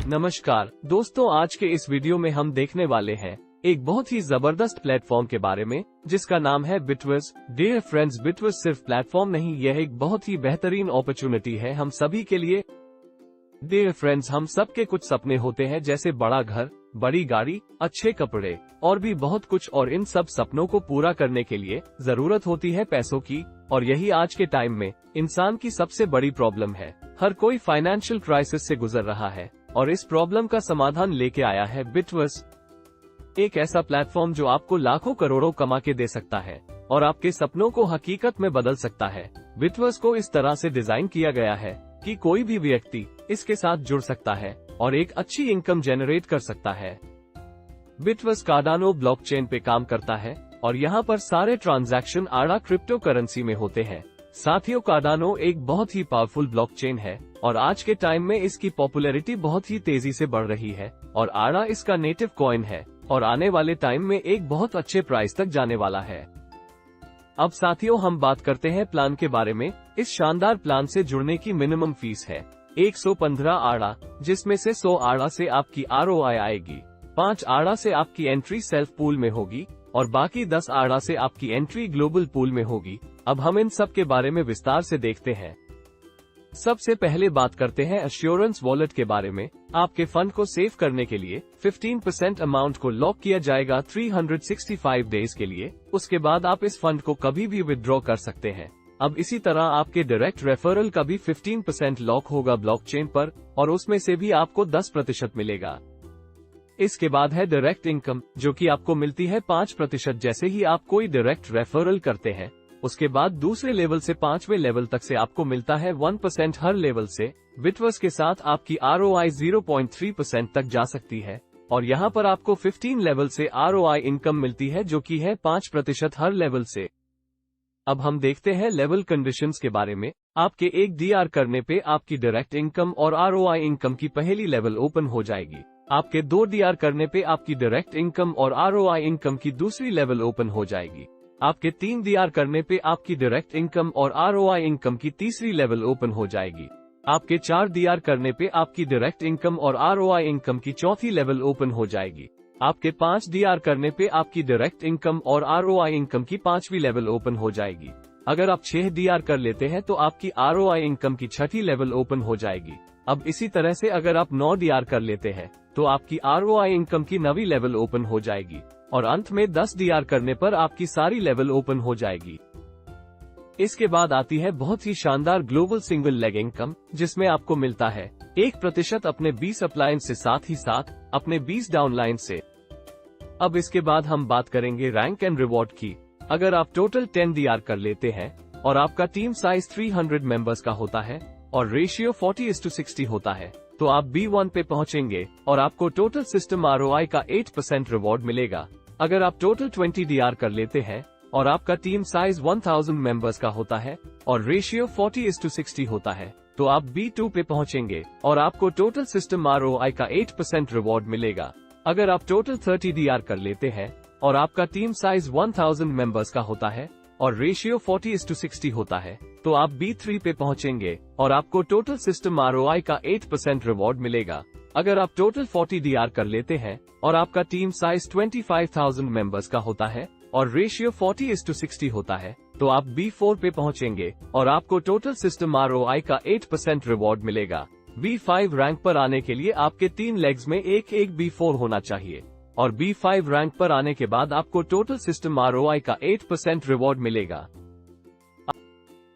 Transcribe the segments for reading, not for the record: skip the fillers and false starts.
नमस्कार दोस्तों, आज के इस वीडियो में हम देखने वाले हैं एक बहुत ही जबरदस्त प्लेटफॉर्म के बारे में जिसका नाम है बिटवर्स। डियर फ्रेंड्स, बिटवर्स सिर्फ प्लेटफॉर्म नहीं, यह एक बहुत ही बेहतरीन अपॉर्चुनिटी है हम सभी के लिए। डियर फ्रेंड्स, हम सबके कुछ सपने होते हैं, जैसे बड़ा घर, बड़ी गाड़ी, अच्छे कपड़े और भी बहुत कुछ, और इन सब सपनों को पूरा करने के लिए जरूरत होती है पैसों की। और यही आज के टाइम में इंसान की सबसे बड़ी प्रॉब्लम है। हर कोई फाइनेंशियल क्राइसिस से गुजर रहा है और इस प्रॉब्लम का समाधान लेके आया है बिटवर्स, एक ऐसा प्लेटफॉर्म जो आपको लाखों करोड़ों कमा के दे सकता है और आपके सपनों को हकीकत में बदल सकता है। बिटवर्स को इस तरह से डिजाइन किया गया है कि कोई भी व्यक्ति इसके साथ जुड़ सकता है और एक अच्छी इनकम जनरेट कर सकता है। बिटवर्स कार्डानो ब्लॉकचेन पे काम करता है और यहाँ पर सारे ट्रांजैक्शन आड़ा क्रिप्टो करेंसी में होते हैं। साथियों, कार्डानो एक बहुत ही पावरफुल ब्लॉकचेन है और आज के टाइम में इसकी पॉपुलैरिटी बहुत ही तेजी से बढ़ रही है और आड़ा इसका नेटिव कॉइन है और आने वाले टाइम में एक बहुत अच्छे प्राइस तक जाने वाला है। अब साथियों, हम बात करते हैं प्लान के बारे में। इस शानदार प्लान से जुड़ने की मिनिमम फीस है 115 आड़ा, जिसमें से 100 आड़ा से आपकी ROI आएगी, 5 आड़ा से आपकी एंट्री सेल्फ पूल में होगी और बाकी 10 आड़ा से आपकी एंट्री ग्लोबल पूल में होगी। अब हम इन सब के बारे में विस्तार से देखते हैं। सबसे पहले बात करते हैं एश्योरेंस वॉलेट के बारे में। आपके फंड को सेव करने के लिए 15% अमाउंट को लॉक किया जाएगा 365 डेज के लिए। उसके बाद आप इस फंड को कभी भी विथड्रॉ कर सकते हैं। अब इसी तरह आपके डायरेक्ट रेफरल का भी 15% लॉक होगा ब्लॉकचेन पर और उसमें से भी आपको 10% मिलेगा। इसके बाद है डायरेक्ट इनकम, जो कि आपको मिलती है 5% जैसे ही आप कोई डायरेक्ट रेफरल करते हैं। उसके बाद दूसरे लेवल से 5वें लेवल तक से आपको मिलता है 1% हर लेवल से। बिटवर्स के साथ आपकी ROI 0.3% तक जा सकती है और यहाँ पर आपको 15 लेवल से ROI इनकम मिलती है, जो कि है 5% हर लेवल से। अब हम देखते हैं लेवल कंडीशंस के बारे में। आपके 1 DR करने पे आपकी डायरेक्ट इनकम और ROI इनकम की पहली लेवल ओपन हो जाएगी। आपके 2 DR करने पे आपकी डायरेक्ट इनकम और ROI इनकम की दूसरी लेवल ओपन हो जाएगी। आपके 3 DR करने पे आपकी डायरेक्ट इनकम और ROI इनकम की तीसरी लेवल ओपन हो जाएगी। आपके 4 DR करने पे आपकी डायरेक्ट इनकम और ROI इनकम की चौथी लेवल ओपन हो जाएगी। आपके 5 DR करने पे आपकी डायरेक्ट इनकम और ROI इनकम की 5वीं लेवल ओपन हो जाएगी। अगर आप 6 DR कर लेते हैं तो आपकी ROI इनकम की 6ठी लेवल ओपन हो जाएगी। अब इसी तरह से अगर आप 9 DR कर लेते हैं तो आपकी ROI इनकम की 9वीं लेवल ओपन हो जाएगी और अंत में 10 DR करने पर आपकी सारी लेवल ओपन हो जाएगी। इसके बाद आती है बहुत ही शानदार ग्लोबल सिंगल लेग इनकम, जिसमें आपको मिलता है 1% अपने 20 अपलायंस से, साथ ही साथ अपने 20 डाउनलाइन से। अब इसके बाद हम बात करेंगे रैंक एंड रिवॉर्ड की। अगर आप टोटल 10 DR कर लेते हैं और आपका टीम साइज 300 मेंबर्स का होता है और रेशियो 40:60 होता है, तो आप B1 पे पहुंचेंगे और आपको टोटल सिस्टम ROI का 8% रिवॉर्ड मिलेगा। अगर आप टोटल 20 DR कर लेते हैं और आपका टीम साइज 1000 मेंबर्स का होता है और रेशियो 40:60 होता है, तो आप B2 पे पहुंचेंगे और आपको टोटल सिस्टम ROI का 8% रिवॉर्ड मिलेगा। अगर आप टोटल 30 DR कर लेते हैं और आपका टीम साइज 1000 मेंबर्स का होता है और रेशियो 40:60 होता है, तो आप B3 पे पहुंचेंगे और आपको टोटल सिस्टम ROI का 8% रिवॉर्ड मिलेगा। अगर आप टोटल 40 DR कर लेते हैं और आपका टीम साइज 25,000 मेंबर्स का होता है और रेशियो 40:60 होता है, तो आप B4 पे पहुंचेंगे और आपको टोटल सिस्टम ROI का 8% रिवॉर्ड मिलेगा। B5 रैंक पर आने के लिए आपके 3 लेग्स में एक B4 होना चाहिए और B5 रैंक पर आने के बाद आपको टोटल सिस्टम ROI का 8% रिवॉर्ड मिलेगा।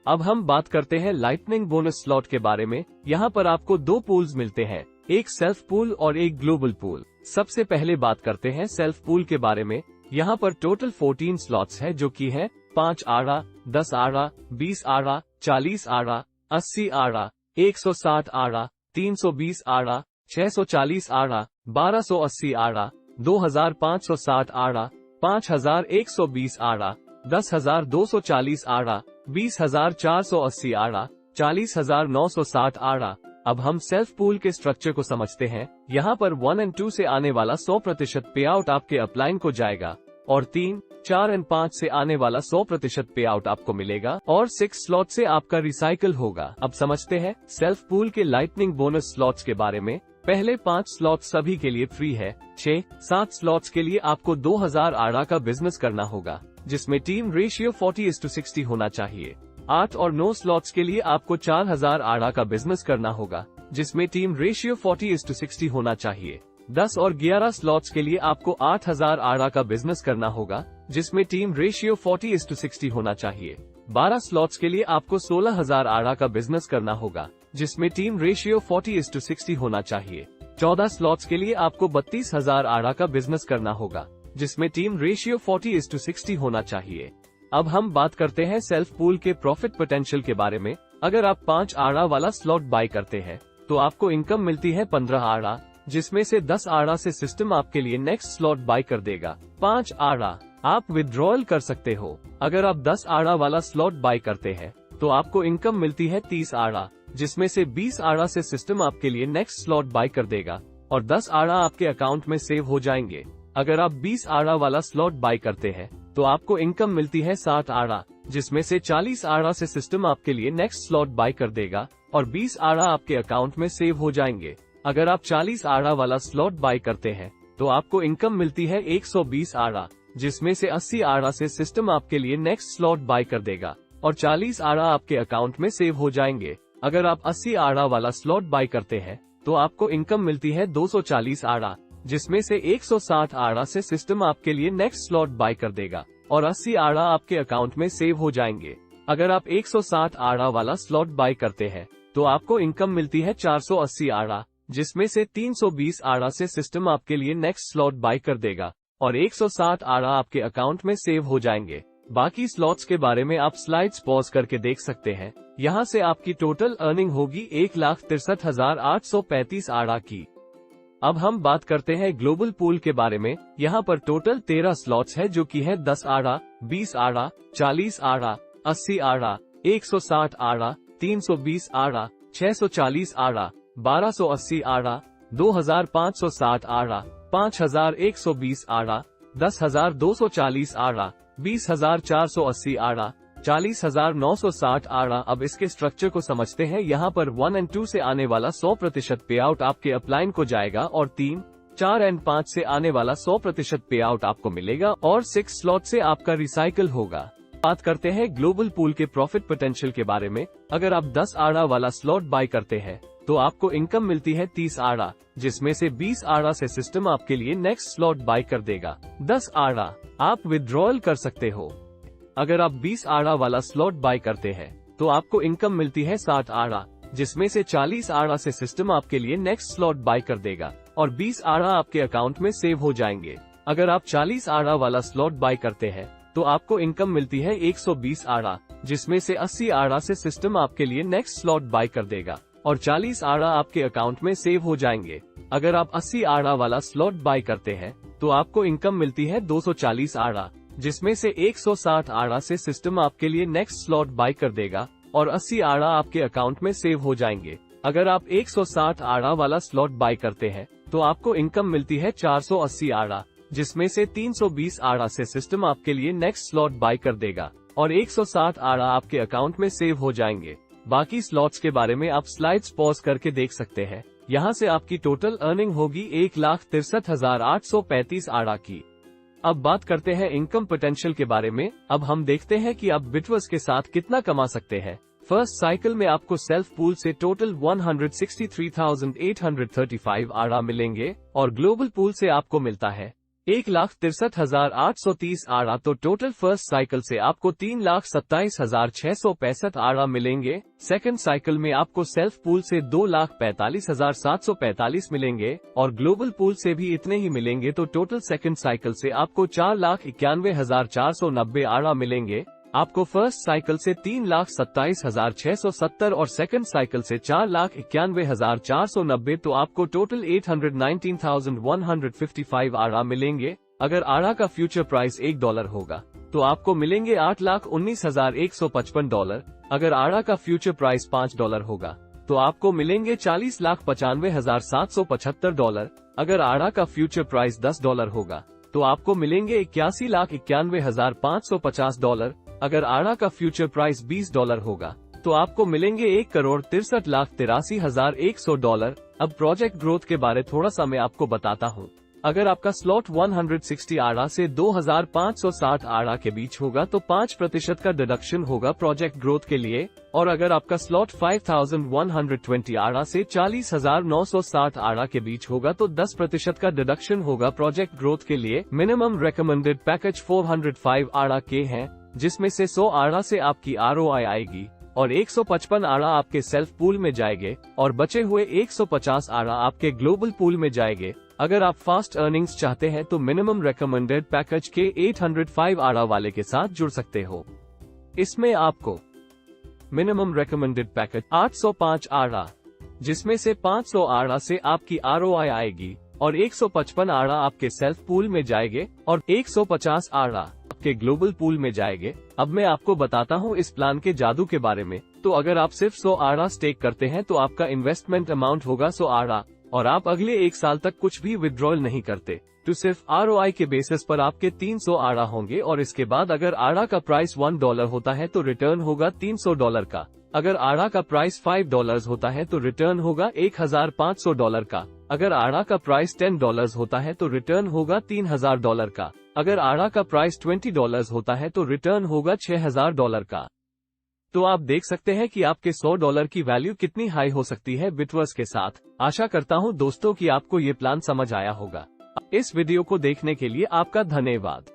अब हम बात करते हैं लाइटनिंग बोनस स्लॉट के बारे में। यहाँ पर आपको 2 पूल्स मिलते हैं, एक सेल्फ पूल और एक ग्लोबल पूल। सबसे पहले बात करते हैं सेल्फ पूल के बारे में। यहाँ पर टोटल 14 स्लॉट्स है, जो कि है 5 आड़ा, 10 आड़ा, 20 आड़ा, 40 आड़ा, 80 आड़ा, 160 आड़ा, 320 आड़ा, 640 आड़ा, 1280 आड़ा, 2560 आड़ा, 5120 आड़ा, 10,240 आड़ा, 20,480 आड़ा, 40,960 आड़ा। अब हम सेल्फ पूल के स्ट्रक्चर को समझते हैं। यहाँ पर 1 और 2 से आने वाला 100% पे आउट आपके अपलाइन को जाएगा और 3, 4 और 5 से आने वाला 100% पे आउट आपको मिलेगा और 6 स्लॉट से आपका रिसाइकल होगा। अब समझते हैं सेल्फ पूल के लाइटनिंग बोनस स्लॉट्स के बारे में। पहले 5 स्लॉट सभी के लिए फ्री है। 6-7 स्लॉट्स के लिए आपको 2000 आड़ा का बिजनेस करना होगा, जिसमें टीम रेशियो 40:60 होना चाहिए। 8 और 9 स्लॉट्स के लिए आपको 4000 आड़ा का बिजनेस करना होगा, जिसमें टीम रेशियो 40:60 होना चाहिए। 10 और 11 स्लॉट्स के लिए आपको 8000 आड़ा का बिजनेस करना होगा, जिसमें टीम रेशियो 40:60 होना चाहिए। 12 स्लॉट्स के लिए आपको 16000 आड़ा का बिजनेस करना होगा, जिसमें टीम रेशियो 40:60 होना चाहिए। 14 स्लॉट्स के लिए आपको 32000 आड़ा का बिजनेस करना होगा, जिसमें टीम रेशियो 40:60 होना चाहिए। अब हम बात करते हैं सेल्फ पूल के प्रॉफिट पोटेंशियल के बारे में। अगर आप 5 आड़ा वाला स्लॉट बाय करते हैं तो आपको इनकम मिलती है 15 आड़ा, जिसमें से 10 आड़ा से सिस्टम आपके लिए नेक्स्ट स्लॉट बाय कर देगा। 5 आड़ा आप विड्रॉल कर सकते हो। अगर आप 10 आड़ा वाला स्लॉट बाय करते हैं तो आपको इनकम मिलती है 30 आड़ा, जिसमें से 20 आड़ा से सिस्टम आपके लिए नेक्स्ट स्लॉट बाय कर देगा और 10 आड़ा आपके अकाउंट में सेव हो जाएंगे। अगर आप 20 आड़ा वाला स्लॉट बाय करते हैं तो आपको इनकम मिलती है 60 आड़ा, जिसमें से 40 आड़ा से सिस्टम आपके लिए नेक्स्ट स्लॉट बाय कर देगा और 20 आड़ा आपके अकाउंट में सेव हो जाएंगे। अगर आप 40 आड़ा वाला स्लॉट बाय करते हैं तो आपको इनकम मिलती है 120 आड़ा, जिसमें से 80 आड़ा से सिस्टम आपके लिए नेक्स्ट स्लॉट बाय कर देगा और 40 आड़ा आपके अकाउंट में सेव हो जाएंगे। अगर आप 80 आड़ा वाला स्लॉट बाय करते हैं तो आपको इनकम मिलती है 240 आड़ा, जिसमें से 160 आड़ा से सिस्टम आपके लिए नेक्स्ट स्लॉट बाय कर देगा और 80 आड़ा आपके अकाउंट में सेव हो जाएंगे। अगर आप 160 आड़ा वाला स्लॉट बाय करते हैं तो आपको इनकम मिलती है 480 आड़ा, जिसमें से 320 आड़ा से सिस्टम आपके लिए नेक्स्ट स्लॉट बाय कर देगा और 160 आड़ा आपके अकाउंट में सेव हो जाएंगे। बाकी स्लॉट्स के बारे में आप स्लाइड्स पॉज करके देख सकते हैं। यहाँ से आपकी टोटल अर्निंग होगी 1,63,835 आड़ा की। अब हम बात करते हैं ग्लोबल पूल के बारे में। यहाँ पर टोटल 13 स्लॉट्स है, जो कि है 10 आड़ा, 20 आड़ा, 40 आड़ा, 80 आड़ा, 160 आड़ा, 320 आड़ा, 640 आड़ा, 1280 आड़ा, 2560 आड़ा, 5120 आड़ा, 10,240 आड़ा, 20,480 आड़ा, 40,960 आड़ा। अब इसके स्ट्रक्चर को समझते हैं। यहाँ पर 1 और 2 से आने वाला 100% पे आउट आपके अपलाइन को जाएगा और 3, 4 और 5 से आने वाला 100% पे आउट आपको मिलेगा और 6 स्लॉट से आपका रिसाइकल होगा। बात करते हैं ग्लोबल पूल के प्रॉफिट पोटेंशियल के बारे में। अगर आप 10 आड़ा वाला स्लॉट बाय करते हैं तो आपको इनकम मिलती है 30 आड़ा, जिसमें से 20 आड़ा से सिस्टम आपके लिए नेक्स्ट स्लॉट बाय कर देगा। 10 आड़ा आप विड्रॉल कर सकते हो। अगर आप 20 आड़ा वाला स्लॉट बाय करते हैं तो आपको इनकम मिलती है 60 आड़ा, जिसमें से 40 आड़ा से सिस्टम आपके लिए नेक्स्ट स्लॉट बाय कर देगा और 20 आड़ा आपके अकाउंट में सेव हो जाएंगे। अगर आप 40 आड़ा वाला स्लॉट बाय करते हैं तो आपको इनकम मिलती है 120 आड़ा, जिसमें से 80 आड़ा से सिस्टम आपके लिए नेक्स्ट स्लॉट बाय कर देगा और 40 आड़ा आपके अकाउंट में सेव हो जाएंगे। अगर आप 80 आड़ा वाला स्लॉट बाय करते हैं तो आपको इनकम मिलती है 240 आड़ा, जिसमें से 160 आड़ा से सिस्टम आपके लिए नेक्स्ट स्लॉट बाय कर देगा और 80 आड़ा आपके अकाउंट में सेव हो जाएंगे। अगर आप 160 आड़ा वाला स्लॉट बाय करते हैं तो आपको इनकम मिलती है 480 आड़ा, जिसमें से 320 आड़ा से सिस्टम आपके लिए नेक्स्ट स्लॉट बाय कर देगा और 160 आड़ा आपके अकाउंट में सेव हो जाएंगे। बाकी स्लॉट्स के बारे में आप स्लाइड्स पॉज करके देख सकते हैं। यहाँ से आपकी टोटल अर्निंग होगी 1,63,835 आड़ा की। अब बात करते हैं इनकम पोटेंशियल के बारे में। अब हम देखते हैं कि आप बिटवर्स के साथ कितना कमा सकते हैं। फर्स्ट साइकिल में आपको सेल्फ पूल से टोटल 163,835 आड़ा मिलेंगे और ग्लोबल पूल से आपको मिलता है 1,63,830 आड़ा। तो टोटल फर्स्ट साइकिल से आपको 3,27,665 आड़ा मिलेंगे। सेकंड साइकिल में आपको सेल्फ पूल से 2,45,745 मिलेंगे और ग्लोबल पूल से भी इतने ही मिलेंगे। तो टोटल सेकंड साइकिल से आपको 4,91,490 आड़ा मिलेंगे। आपको फर्स्ट साइकिल से 3,27,670 और सेकंड साइकिल से 4,91,490। तो आपको टोटल 819,155 आड़ा मिलेंगे। अगर आड़ा का फ्यूचर प्राइस $1 होगा तो आपको मिलेंगे $8,19,155। अगर आड़ा का फ्यूचर प्राइस $5 होगा तो आपको मिलेंगे $40,95,775। अगर आड़ा का फ्यूचर प्राइस $10 होगा तो आपको मिलेंगे $81,91,550। अगर आड़ा का फ्यूचर प्राइस $20 होगा तो आपको मिलेंगे $1,63,83,100। अब प्रोजेक्ट ग्रोथ के बारे थोड़ा सा मैं आपको बताता हूँ। अगर आपका स्लॉट 160 आड़ा से 2560 आड़ा के बीच होगा तो 5% का डिडक्शन होगा प्रोजेक्ट ग्रोथ के लिए, और अगर आपका स्लॉट 5120 आड़ा से 40,960 आड़ा के बीच होगा तो 10% का डिडक्शन होगा प्रोजेक्ट ग्रोथ के लिए। मिनिमम रेकमेंडेड पैकेज 405 आड़ा के हैं, जिसमें से 100 आड़ा से आपकी ROI आएगी और 155 आड़ा आपके सेल्फ पूल में जाएंगे और बचे हुए 150 आड़ा आपके ग्लोबल पूल में जाएंगे। अगर आप फास्ट अर्निंग्स चाहते हैं तो मिनिमम रेकमेंडेड पैकेज के 805 आड़ा वाले के साथ जुड़ सकते हो। इसमें आपको मिनिमम रेकमेंडेड पैकेज 805 आड़ा, जिसमें से 500 आड़ा से आपकी ROI आएगी और 155 आड़ा आपके सेल्फ पूल में जाएंगे और 150 आड़ा आपके ग्लोबल पूल में जाएंगे। अब मैं आपको बताता हूँ इस प्लान के जादू के बारे में। तो अगर आप सिर्फ 100 आड़ा स्टेक करते हैं तो आपका इन्वेस्टमेंट अमाउंट होगा 100 आड़ा, और आप अगले 1 साल तक कुछ भी विड्रॉल नहीं करते तो सिर्फ ROI के बेसिस पर आपके 300 आड़ा होंगे। और इसके बाद अगर आड़ा का प्राइस $1 होता है तो रिटर्न होगा $300 का। अगर आड़ा का प्राइस $5 होता है तो रिटर्न होगा $1,500 का। अगर आड़ा का प्राइस $10 होता है तो रिटर्न होगा $3,000 का। अगर आड़ा का प्राइस $20 होता है तो रिटर्न होगा $6,000 का। तो आप देख सकते हैं कि आपके $100 की वैल्यू कितनी हाई हो सकती है बिटवर्स के साथ। आशा करता हूं दोस्तों कि आपको ये प्लान समझ आया होगा। इस वीडियो को देखने के लिए आपका धन्यवाद।